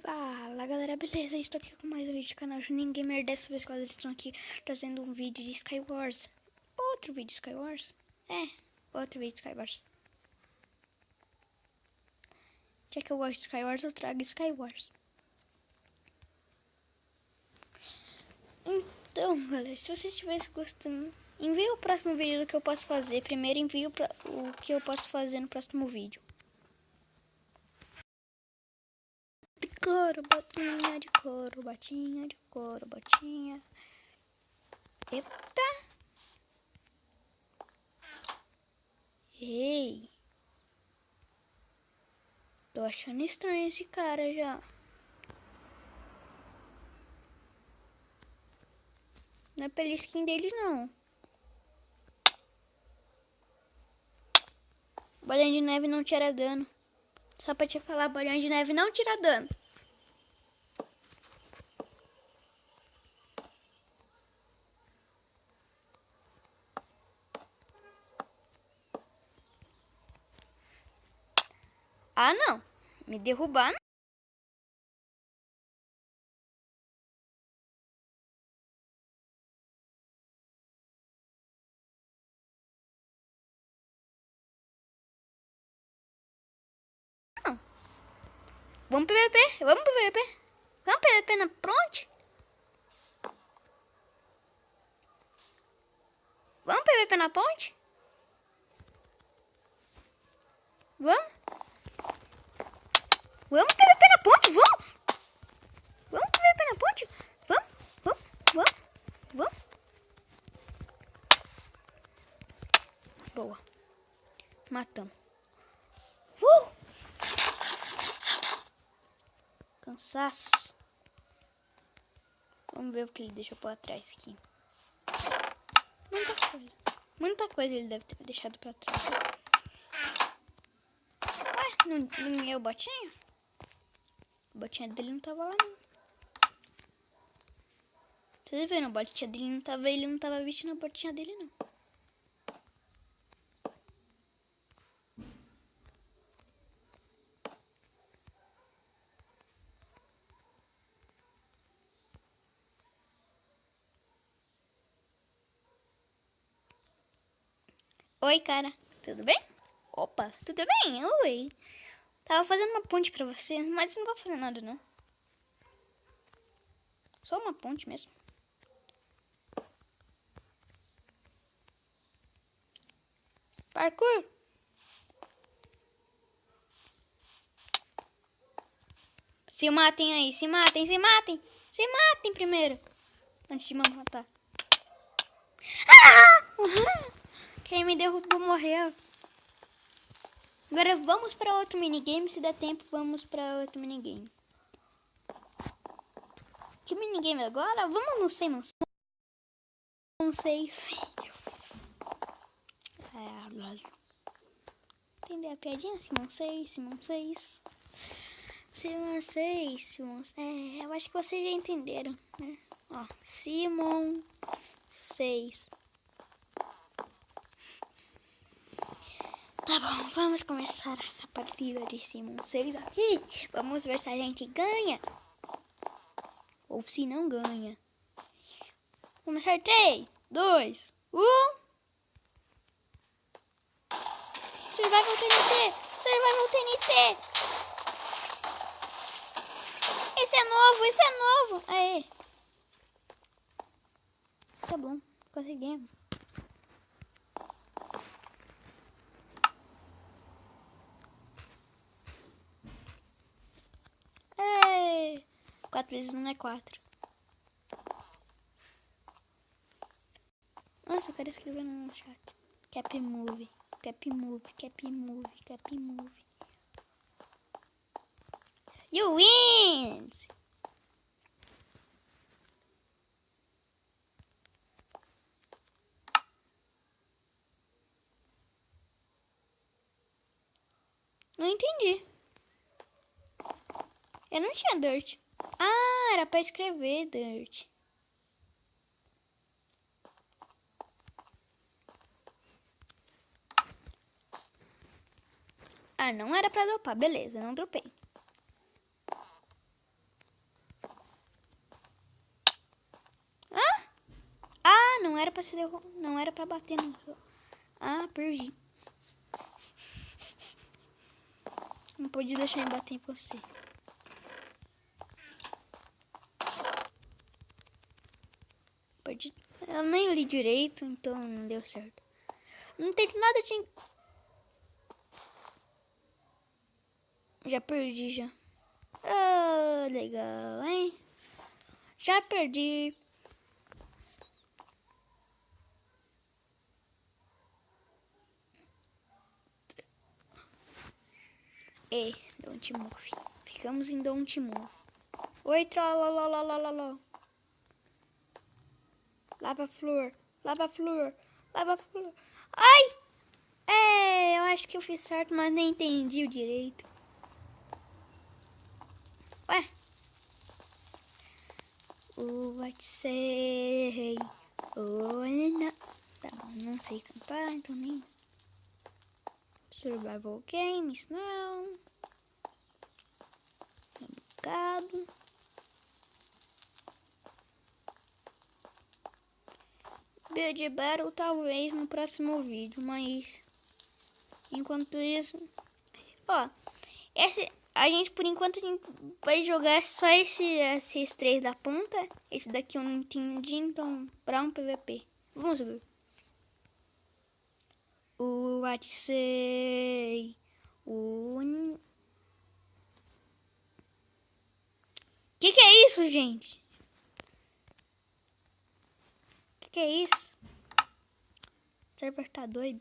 Fala galera, beleza? Estou aqui com mais um vídeo do canal Juninho Gamer. Dessa vez eles estão aqui trazendo um vídeo de Skywars. Outro vídeo de Skywars? Outro vídeo de Skywars. Já que eu gosto de Skywars, eu trago Skywars. Então galera, se você estivesse gostando, envie o próximo vídeo do que eu posso fazer. Primeiro envie o que eu posso fazer no próximo vídeo. Botinha de couro, botinha de couro, botinha. Eita! Ei! Tô achando estranho esse cara já. Não é pela skin deles, não. Bolinha de neve não tira dano. Só pra te falar, bolinha de neve não tira dano. Ah, não. Me derrubar, não. Não. Vamos PVP. Vamos PVP. Vamos PVP na ponte? Vamos PVP na ponte? Vamos? Vamos PVP na ponte? Vamos? Vamos PVP na ponte? Vamos? Boa. Matamos. Cansaço. Vamos ver o que ele deixou pra trás aqui. Muita coisa ele deve ter deixado pra trás. Ué, não é o botinho? O botinho dele não tava lá, não. Vocês viram? O botinho dele não tava, ele não tava vestindo a botinha dele, não. Oi, cara. Tudo bem? Opa, tudo bem? Oi. Tava fazendo uma ponte pra você, mas não vou fazer nada, não. Só uma ponte mesmo. Parkour. Se matem aí, se matem. Se matem primeiro. Antes de me matar. Ah! Quem me derrubou morreu. Agora vamos para outro minigame. Se der tempo, vamos para outro minigame. Que minigame agora? Vamos no Simon 6. Entendeu a piadinha? Simon 6. Eu acho que vocês já entenderam, né? Ó, Simon 6. Tá bom, vamos começar essa partida de Simon 6 aqui. Vamos ver se a gente ganha. Ou se não ganha. Vamos começar 3, 2, 1. Survival TNT. Esse é novo. Aê. Tá bom, conseguimos. Ei. 4 vezes 1 é 4. Nossa, eu quero escrever no chat. Cap move. You wins! Não entendi. Eu não tinha dirt. Ah, era pra escrever dirt. Ah, não era pra dropar. Beleza, não dropei. pra se derrubar. Não era pra bater, não. Ah, perdi. Não pode deixar eu bater em você. Perdi. Eu nem li direito, então não deu certo. Não tem nada de... Já perdi, já. Ah, legal, hein? Já perdi. Ei, Don't Move. Ficamos em Don't Move. Oi, trollolololololol. Lava-flor, lava-flor, lava-flor. Ai! É, eu acho que eu fiz certo, mas nem entendi o direito. Ué? What say? Oh, não. Tá bom, não sei cantar, então nem... Survival Games, não. Bugado. Build Battle talvez no próximo vídeo, mas... Enquanto isso... Ó, a gente por enquanto vai jogar só esses três da ponta. Esse daqui eu não entendi, então pra um PVP. Vamos ver. O what say? Que é isso, gente? Que é isso? O server tá doido.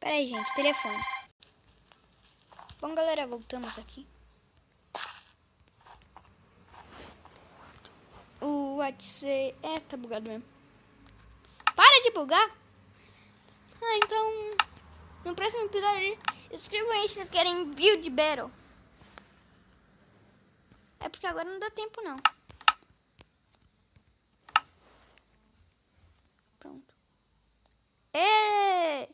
Pera aí, gente, telefone. Bom, galera, voltamos aqui. O WhatsApp... É, tá bugado mesmo. Para de bugar! Ah, então... No próximo episódio, escrevam aí se vocês querem Build Battle. É porque agora não dá tempo, não. Pronto. Ê!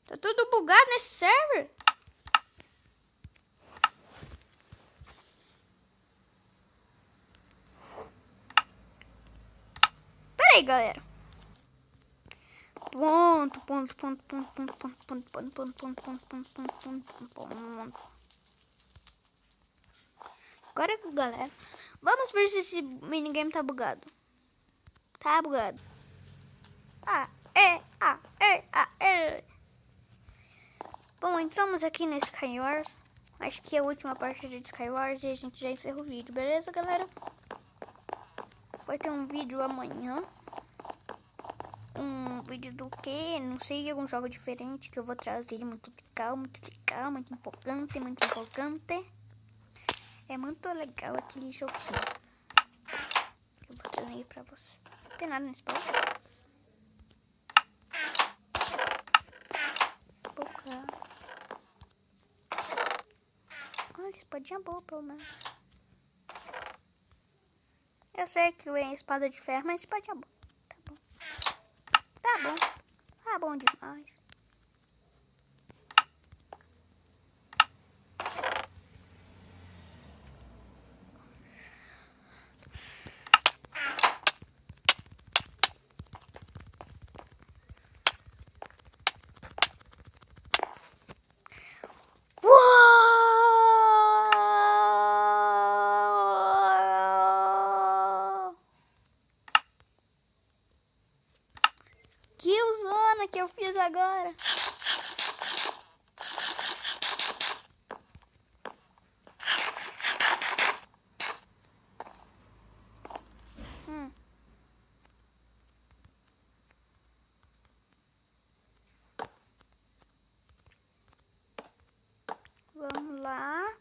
Tá tudo bugado nesse server? Pera aí, galera. Ponto. Agora, galera, vamos ver se esse minigame tá bugado. Tá bugado. Bom, entramos aqui no Skywars. Acho que é a última partida de Skywars e a gente já encerra o vídeo, beleza, galera? Vai ter um vídeo amanhã. Um vídeo do que? Não sei, algum jogo diferente que eu vou trazer. Muito legal, muito empolgante, É muito legal aquele joguinho. Eu vou trazer pra você. Não tem nada nesse baú. Olha, espadinha boa, pelo menos. Eu sei que é espada de ferro, mas espadinha boa. Tá bom. Tá bom demais. Que zona que eu fiz agora. Vamos lá.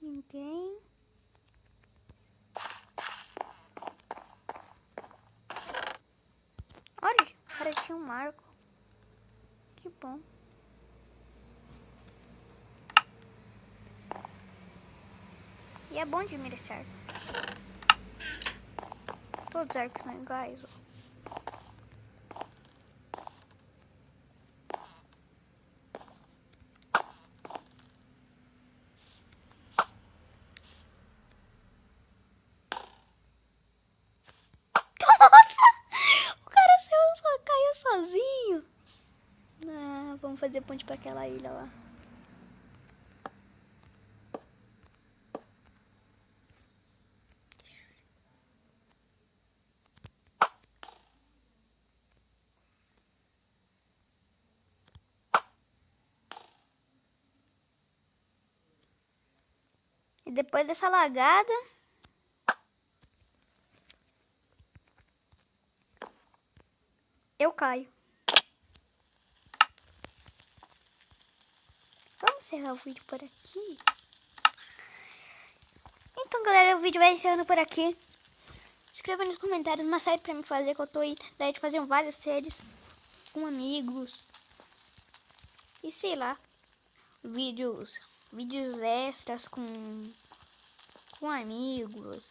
Ninguém. Olha, o cara tinha um marco. Que bom. E é bom de mirar esse arco. Todos os arcos são iguais, ó. Vamos fazer ponte pra aquela ilha lá. E depois dessa lagada, eu caio. Vamos encerrar o vídeo por aqui. Então, galera, o vídeo vai encerrando por aqui. Escreva nos comentários uma série pra me fazer, que eu tô aí. Daí de fazer várias séries com amigos. E sei lá, vídeos extras com amigos.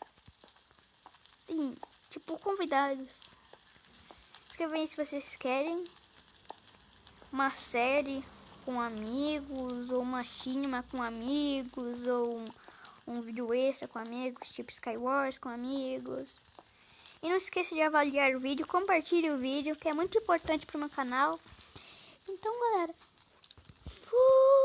Sim, tipo convidados. Escreva aí se vocês querem uma série com amigos, ou uma cinema com amigos, ou um vídeo extra com amigos, tipo Skywars com amigos. E não esqueça de avaliar o vídeo, compartilhe o vídeo, que é muito importante para o meu canal. Então, galera, fui!